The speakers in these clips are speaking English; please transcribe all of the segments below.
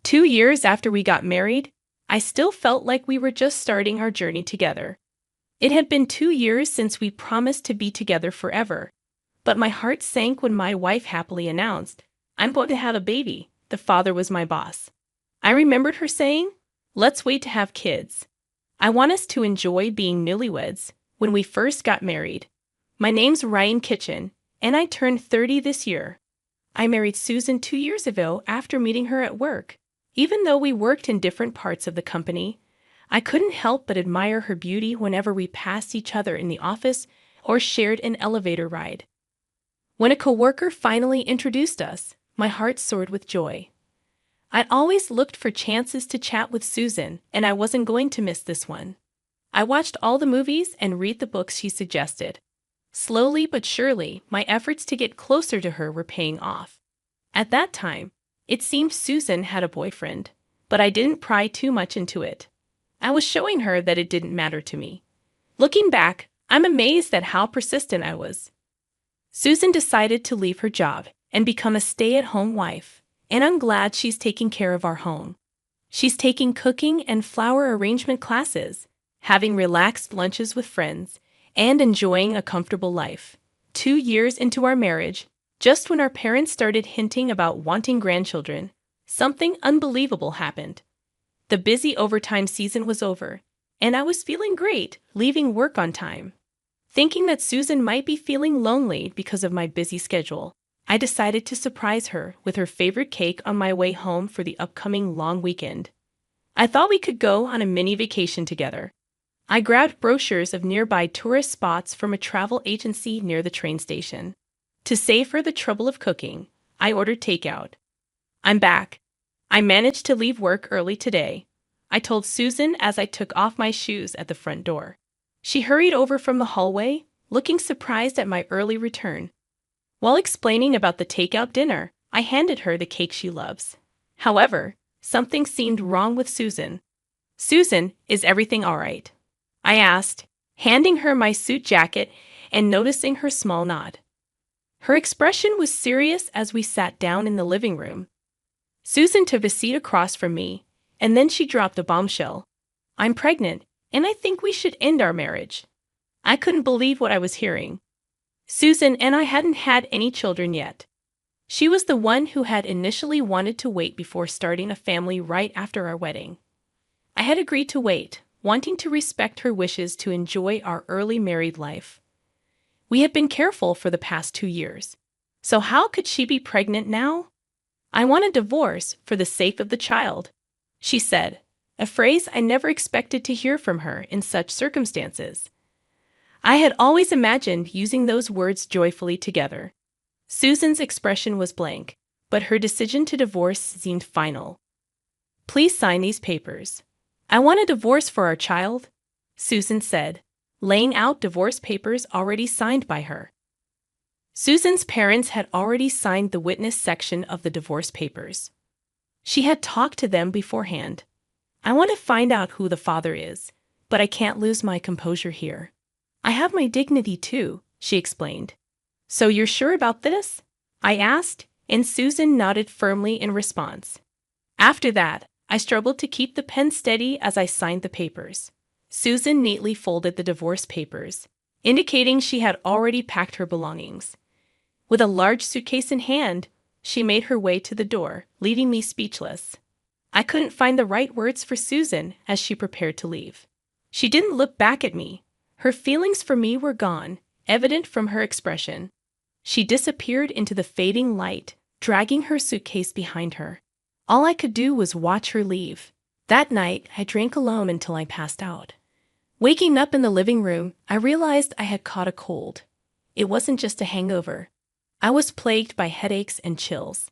2 years after we got married, I still felt like we were just starting our journey together. It had been 2 years since we promised to be together forever, but my heart sank when my wife happily announced, "I'm going to have a baby." The father was my boss. I remembered her saying, "Let's wait to have kids. I want us to enjoy being newlyweds." When we first got married. My name's Ryan Kitchen, and I turned 30 this year. I married Susan 2 years ago after meeting her at work. Even though we worked in different parts of the company, I couldn't help but admire her beauty whenever we passed each other in the office or shared an elevator ride. When a coworker finally introduced us, my heart soared with joy. I'd always looked for chances to chat with Susan, and I wasn't going to miss this one. I watched all the movies and read the books she suggested. Slowly but surely, my efforts to get closer to her were paying off. At that time, it seemed Susan had a boyfriend, but I didn't pry too much into it. I was showing her that it didn't matter to me. Looking back, I'm amazed at how persistent I was. Susan decided to leave her job and become a stay-at-home wife, and I'm glad she's taking care of our home. She's taking cooking and flower arrangement classes, having relaxed lunches with friends, and enjoying a comfortable life. 2 years into our marriage, just when our parents started hinting about wanting grandchildren, something unbelievable happened. The busy overtime season was over, and I was feeling great, leaving work on time. Thinking that Susan might be feeling lonely because of my busy schedule, I decided to surprise her with her favorite cake on my way home for the upcoming long weekend. I thought we could go on a mini vacation together. I grabbed brochures of nearby tourist spots from a travel agency near the train station. To save her the trouble of cooking, I ordered takeout. "I'm back. I managed to leave work early today," I told Susan as I took off my shoes at the front door. She hurried over from the hallway, looking surprised at my early return. While explaining about the takeout dinner, I handed her the cake she loves. However, something seemed wrong with Susan. "Susan, is everything all right?" I asked, handing her my suit jacket and noticing her small nod. Her expression was serious as we sat down in the living room. Susan took a seat across from me, and then she dropped a bombshell. "I'm pregnant, and I think we should end our marriage." I couldn't believe what I was hearing. Susan and I hadn't had any children yet. She was the one who had initially wanted to wait before starting a family right after our wedding. I had agreed to wait, wanting to respect her wishes to enjoy our early married life. We had been careful for the past 2 years. So how could she be pregnant now? "I want a divorce for the sake of the child," she said, a phrase I never expected to hear from her in such circumstances. I had always imagined using those words joyfully together. Susan's expression was blank, but her decision to divorce seemed final. "Please sign these papers." "I want a divorce for our child," Susan said, laying out divorce papers already signed by her. Susan's parents had already signed the witness section of the divorce papers. She had talked to them beforehand. "I want to find out who the father is, but I can't lose my composure here. I have my dignity too," she explained. "So you're sure about this?" I asked, and Susan nodded firmly in response. After that, I struggled to keep the pen steady as I signed the papers. Susan neatly folded the divorce papers, indicating she had already packed her belongings. With a large suitcase in hand, she made her way to the door, leaving me speechless. I couldn't find the right words for Susan as she prepared to leave. She didn't look back at me. Her feelings for me were gone, evident from her expression. She disappeared into the fading light, dragging her suitcase behind her. All I could do was watch her leave. That night, I drank alone until I passed out. Waking up in the living room, I realized I had caught a cold. It wasn't just a hangover. I was plagued by headaches and chills.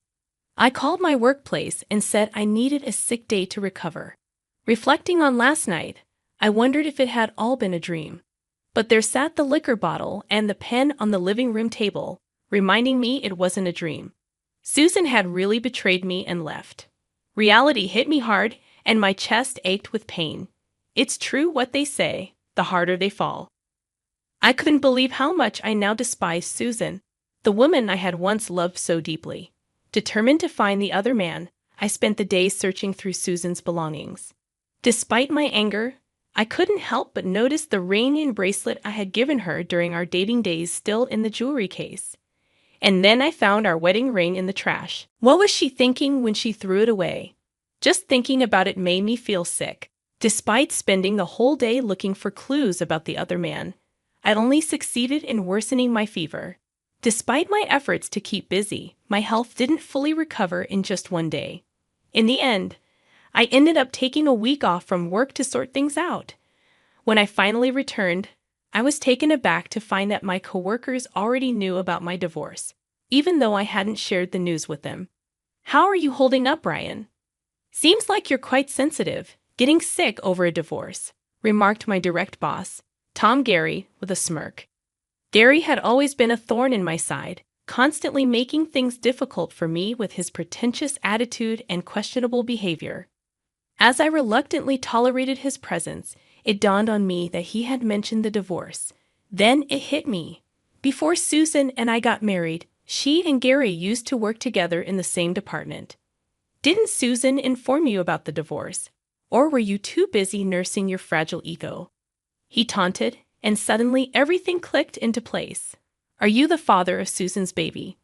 I called my workplace and said I needed a sick day to recover. Reflecting on last night, I wondered if it had all been a dream. But there sat the liquor bottle and the pen on the living room table, reminding me it wasn't a dream. Susan had really betrayed me and left. Reality hit me hard, and my chest ached with pain. It's true what they say, the harder they fall. I couldn't believe how much I now despised Susan, the woman I had once loved so deeply. Determined to find the other man, I spent the day searching through Susan's belongings. Despite my anger, I couldn't help but notice the ring and bracelet I had given her during our dating days still in the jewelry case. And then I found our wedding ring in the trash. What was she thinking when she threw it away? Just thinking about it made me feel sick. Despite spending the whole day looking for clues about the other man, I'd only succeeded in worsening my fever. Despite my efforts to keep busy, my health didn't fully recover in just one day. In the end, I ended up taking a week off from work to sort things out. When I finally returned, I was taken aback to find that my coworkers already knew about my divorce, even though I hadn't shared the news with them. "How are you holding up, Ryan? Seems like you're quite sensitive, getting sick over a divorce," remarked my direct boss, Tom Gary, with a smirk. Gary had always been a thorn in my side, constantly making things difficult for me with his pretentious attitude and questionable behavior. As I reluctantly tolerated his presence, it dawned on me that he had mentioned the divorce. Then it hit me. Before Susan and I got married, she and Gary used to work together in the same department. "Didn't Susan inform you about the divorce? Or were you too busy nursing your fragile ego?" He taunted, and suddenly everything clicked into place. "Are you the father of Susan's baby?"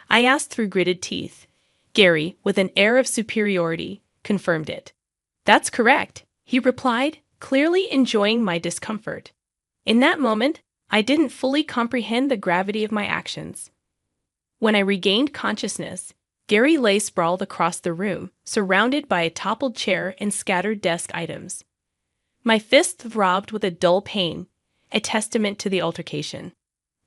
I asked through gritted teeth. Gary, with an air of superiority, confirmed it. "That's correct," he replied, clearly enjoying my discomfort. In that moment, I didn't fully comprehend the gravity of my actions. When I regained consciousness, Gary lay sprawled across the room, surrounded by a toppled chair and scattered desk items. My fist throbbed with a dull pain, a testament to the altercation.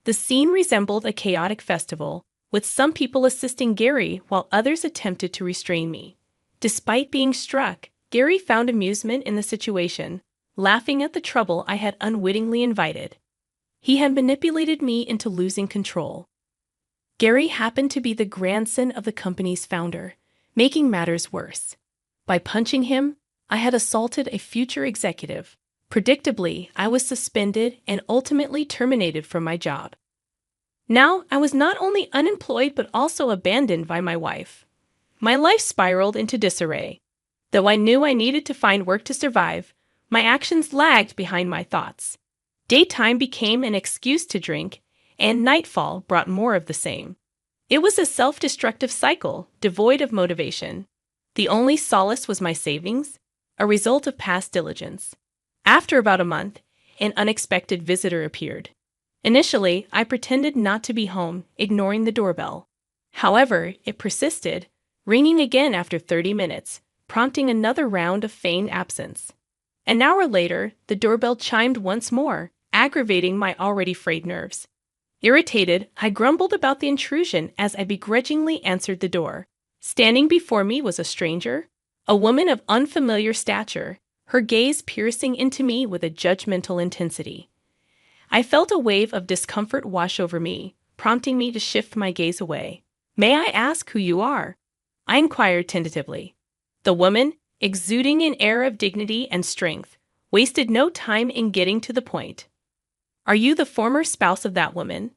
The scene resembled a chaotic festival, with some people assisting Gary while others attempted to restrain me. Despite being struck, Gary found amusement in the situation, laughing at the trouble I had unwittingly invited. He had manipulated me into losing control. Gary happened to be the grandson of the company's founder, making matters worse. By punching him, I had assaulted a future executive. Predictably, I was suspended and ultimately terminated from my job. Now, I was not only unemployed but also abandoned by my wife. My life spiraled into disarray. Though I knew I needed to find work to survive, my actions lagged behind my thoughts. Daytime became an excuse to drink, and nightfall brought more of the same. It was a self-destructive cycle, devoid of motivation. The only solace was my savings, a result of past diligence. After about a month, an unexpected visitor appeared. Initially, I pretended not to be home, ignoring the doorbell. However, it persisted, ringing again after 30 minutes, prompting another round of feigned absence. An hour later, the doorbell chimed once more, aggravating my already frayed nerves. Irritated, I grumbled about the intrusion as I begrudgingly answered the door. Standing before me was a stranger, a woman of unfamiliar stature, her gaze piercing into me with a judgmental intensity. I felt a wave of discomfort wash over me, prompting me to shift my gaze away. "May I ask who you are?" I inquired tentatively. The woman, exuding an air of dignity and strength, wasted no time in getting to the point. "Are you the former spouse of that woman?"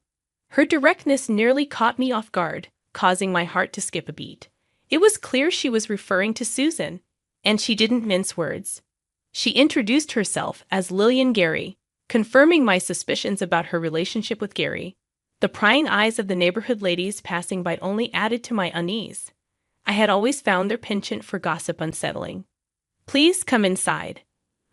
Her directness nearly caught me off guard, causing my heart to skip a beat. It was clear she was referring to Susan, and she didn't mince words. She introduced herself as Lillian Gary, confirming my suspicions about her relationship with Gary. The prying eyes of the neighborhood ladies passing by only added to my unease. I had always found their penchant for gossip unsettling. "Please come inside,"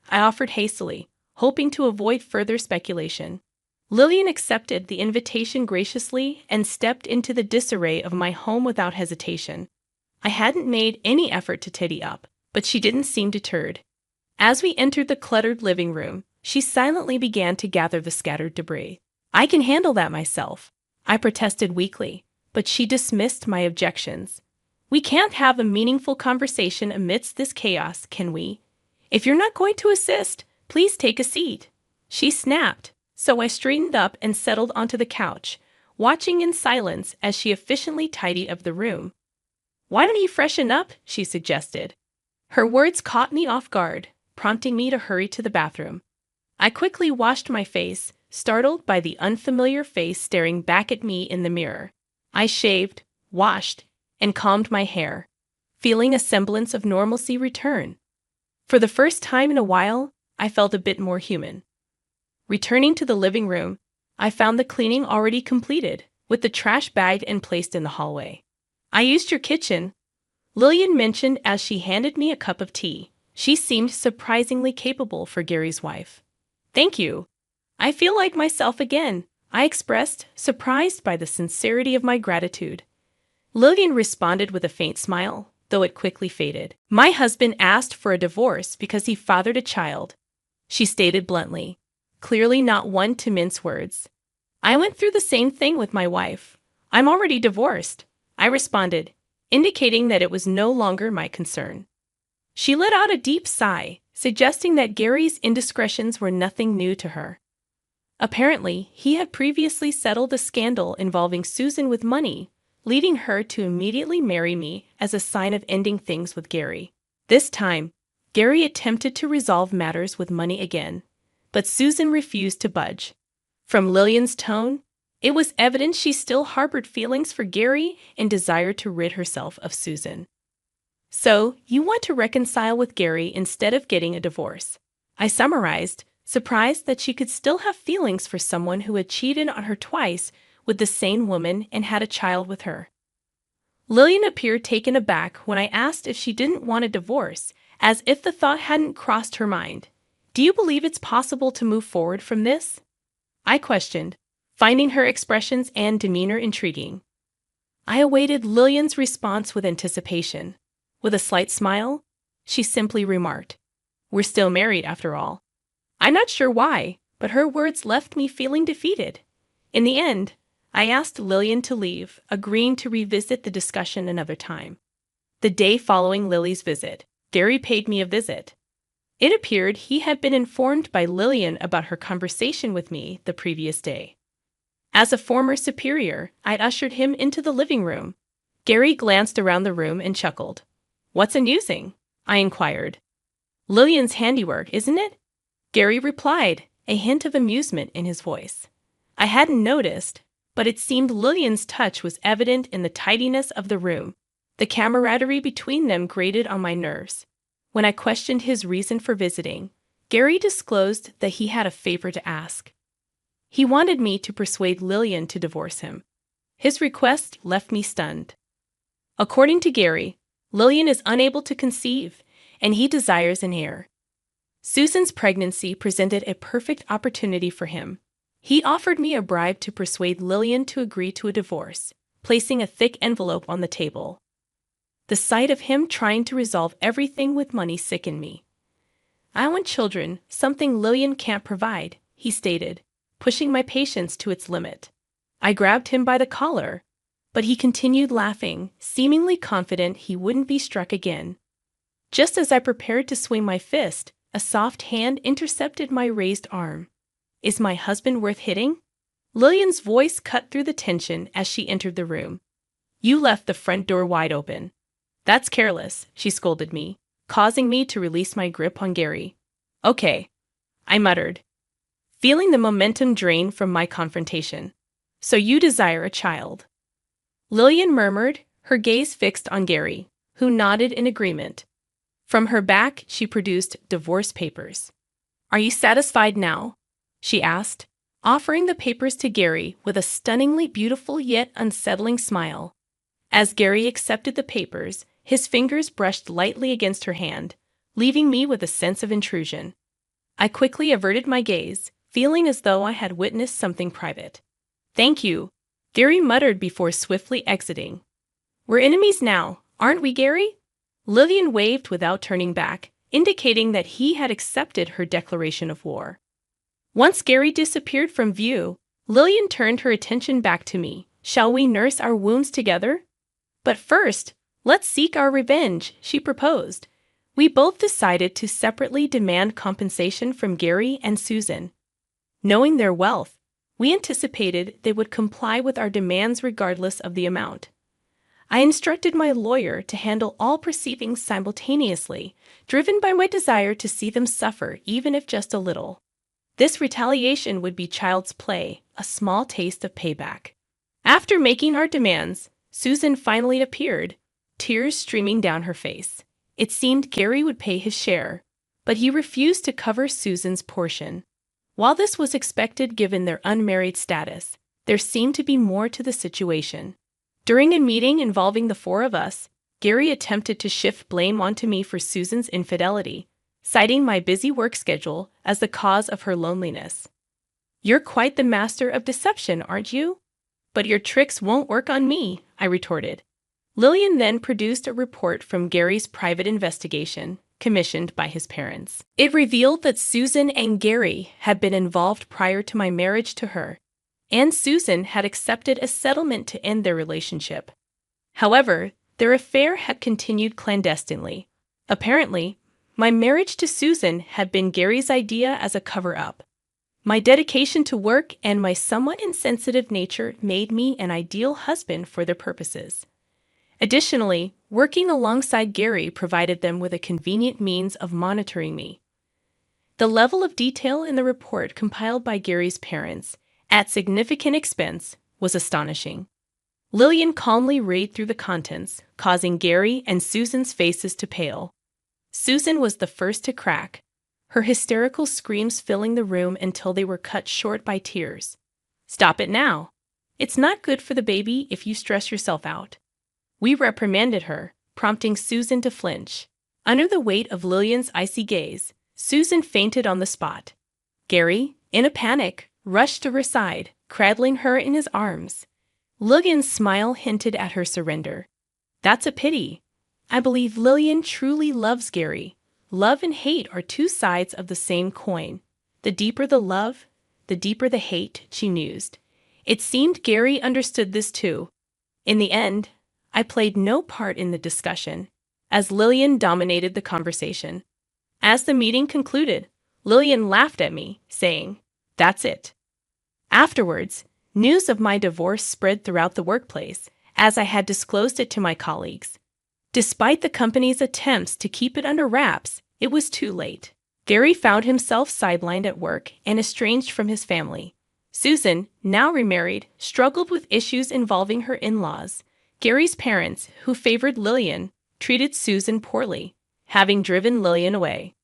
I offered hastily, hoping to avoid further speculation. Lillian accepted the invitation graciously and stepped into the disarray of my home without hesitation. I hadn't made any effort to tidy up, but she didn't seem deterred. As we entered the cluttered living room, she silently began to gather the scattered debris. "I can handle that myself," I protested weakly, but she dismissed my objections. "We can't have a meaningful conversation amidst this chaos, can we? If you're not going to assist, please take a seat," she snapped, so I straightened up and settled onto the couch, watching in silence as she efficiently tidied up the room. "Why don't you freshen up?" she suggested. Her words caught me off guard, prompting me to hurry to the bathroom. I quickly washed my face, startled by the unfamiliar face staring back at me in the mirror. I shaved, washed, and combed my hair, feeling a semblance of normalcy return. For the first time in a while, I felt a bit more human. Returning to the living room, I found the cleaning already completed, with the trash bagged and placed in the hallway. "I used your kitchen," Lillian mentioned as she handed me a cup of tea. She seemed surprisingly capable for Gary's wife. "Thank you. I feel like myself again," I expressed, surprised by the sincerity of my gratitude. Lillian responded with a faint smile, though it quickly faded. "My husband asked for a divorce because he fathered a child," she stated bluntly, clearly not one to mince words. "I went through the same thing with my wife. I'm already divorced," I responded, indicating that it was no longer my concern. She let out a deep sigh, suggesting that Gary's indiscretions were nothing new to her. Apparently, he had previously settled a scandal involving Susan with money, leading her to immediately marry me as a sign of ending things with Gary. This time, Gary attempted to resolve matters with money again, but Susan refused to budge. From Lillian's tone, it was evident she still harbored feelings for Gary and desired to rid herself of Susan. "So, you want to reconcile with Gary instead of getting a divorce," I summarized, surprised that she could still have feelings for someone who had cheated on her twice with the same woman and had a child with her. Lillian appeared taken aback when I asked if she didn't want a divorce, as if the thought hadn't crossed her mind. "Do you believe it's possible to move forward from this?" I questioned, finding her expressions and demeanor intriguing. I awaited Lillian's response with anticipation. With a slight smile, she simply remarked, "We're still married after all." I'm not sure why, but her words left me feeling defeated. In the end, I asked Lillian to leave, agreeing to revisit the discussion another time. The day following Lily's visit, Gary paid me a visit. It appeared he had been informed by Lillian about her conversation with me the previous day. As a former superior, I'd ushered him into the living room. Gary glanced around the room and chuckled. "What's amusing?" I inquired. "Lillian's handiwork, isn't it?" Gary replied, a hint of amusement in his voice. I hadn't noticed, but it seemed Lillian's touch was evident in the tidiness of the room. The camaraderie between them grated on my nerves. When I questioned his reason for visiting, Gary disclosed that he had a favor to ask. He wanted me to persuade Lillian to divorce him. His request left me stunned. According to Gary, Lillian is unable to conceive, and he desires an heir. Susan's pregnancy presented a perfect opportunity for him. He offered me a bribe to persuade Lillian to agree to a divorce, placing a thick envelope on the table. The sight of him trying to resolve everything with money sickened me. "I want children, something Lillian can't provide," he stated, pushing my patience to its limit. I grabbed him by the collar, but he continued laughing, seemingly confident he wouldn't be struck again. Just as I prepared to swing my fist, a soft hand intercepted my raised arm. "Is my husband worth hitting?" Lillian's voice cut through the tension as she entered the room. "You left the front door wide open." "That's careless," she scolded me, causing me to release my grip on Gary. "Okay," I muttered, feeling the momentum drain from my confrontation. "So you desire a child?" Lillian murmured, her gaze fixed on Gary, who nodded in agreement. From her back, she produced divorce papers. "Are you satisfied now?" she asked, offering the papers to Gary with a stunningly beautiful yet unsettling smile. As Gary accepted the papers, his fingers brushed lightly against her hand, leaving me with a sense of intrusion. I quickly averted my gaze, feeling as though I had witnessed something private. "Thank you," Gary muttered before swiftly exiting. "We're enemies now, aren't we, Gary?" Lillian waved without turning back, indicating that he had accepted her declaration of war. Once Gary disappeared from view, Lillian turned her attention back to me. "Shall we nurse our wounds together?" "But first, let's seek our revenge," she proposed. We both decided to separately demand compensation from Gary and Susan. Knowing their wealth, we anticipated they would comply with our demands regardless of the amount. I instructed my lawyer to handle all proceedings simultaneously, driven by my desire to see them suffer even if just a little. This retaliation would be child's play, a small taste of payback. After making our demands, Susan finally appeared, tears streaming down her face. It seemed Gary would pay his share, but he refused to cover Susan's portion. While this was expected given their unmarried status, there seemed to be more to the situation. During a meeting involving the four of us, Gary attempted to shift blame onto me for Susan's infidelity, citing my busy work schedule as the cause of her loneliness. "You're quite the master of deception, aren't you? But your tricks won't work on me," I retorted. Lillian then produced a report from Gary's private investigation, commissioned by his parents. It revealed that Susan and Gary had been involved prior to my marriage to her, and Susan had accepted a settlement to end their relationship. However, their affair had continued clandestinely. Apparently, my marriage to Susan had been Gary's idea as a cover-up. My dedication to work and my somewhat insensitive nature made me an ideal husband for their purposes. Additionally, working alongside Gary provided them with a convenient means of monitoring me. The level of detail in the report compiled by Gary's parents, at significant expense, was astonishing. Lillian calmly read through the contents, causing Gary and Susan's faces to pale. Susan was the first to crack, her hysterical screams filling the room until they were cut short by tears. "Stop it now. It's not good for the baby if you stress yourself out." We reprimanded her, prompting Susan to flinch. Under the weight of Lillian's icy gaze, Susan fainted on the spot. Gary, in a panic, rushed to her side, cradling her in his arms. Lillian's smile hinted at her surrender. "That's a pity. I believe Lillian truly loves Gary. Love and hate are two sides of the same coin. The deeper the love, the deeper the hate," she mused. It seemed Gary understood this too. In the end, I played no part in the discussion, as Lillian dominated the conversation. As the meeting concluded, Lillian laughed at me, saying, "That's it." Afterwards, news of my divorce spread throughout the workplace, as I had disclosed it to my colleagues. Despite the company's attempts to keep it under wraps, it was too late. Gary found himself sidelined at work and estranged from his family. Susan, now remarried, struggled with issues involving her in-laws. Gary's parents, who favored Lillian, treated Susan poorly, having driven Lillian away.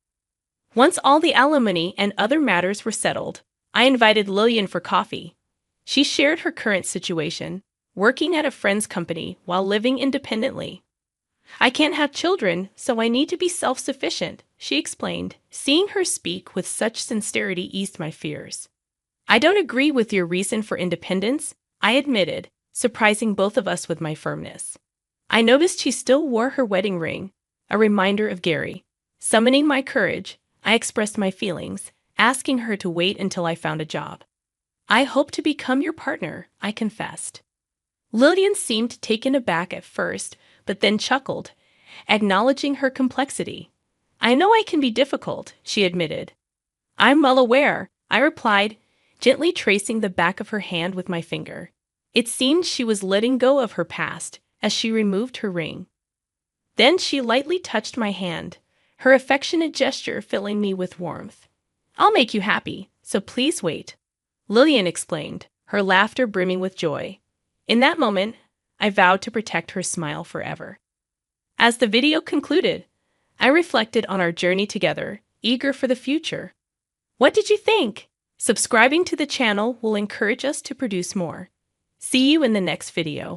Once all the alimony and other matters were settled, I invited Lillian for coffee. She shared her current situation, working at a friend's company while living independently. "I can't have children, so I need to be self-sufficient," she explained. Seeing her speak with such sincerity eased my fears. "I don't agree with your reason for independence," I admitted, surprising both of us with my firmness. I noticed she still wore her wedding ring, a reminder of Gary. Summoning my courage, I expressed my feelings, asking her to wait until I found a job. "I hope to become your partner," I confessed. Lillian seemed taken aback at first, but then chuckled, acknowledging her complexity. "I know I can be difficult," she admitted. "I'm well aware," I replied, gently tracing the back of her hand with my finger. It seemed she was letting go of her past as she removed her ring. Then she lightly touched my hand, her affectionate gesture filling me with warmth. "I'll make you happy, so please wait," Lillian explained, her laughter brimming with joy. In that moment, I vowed to protect her smile forever. As the video concluded, I reflected on our journey together, eager for the future. What did you think? Subscribing to the channel will encourage us to produce more. See you in the next video.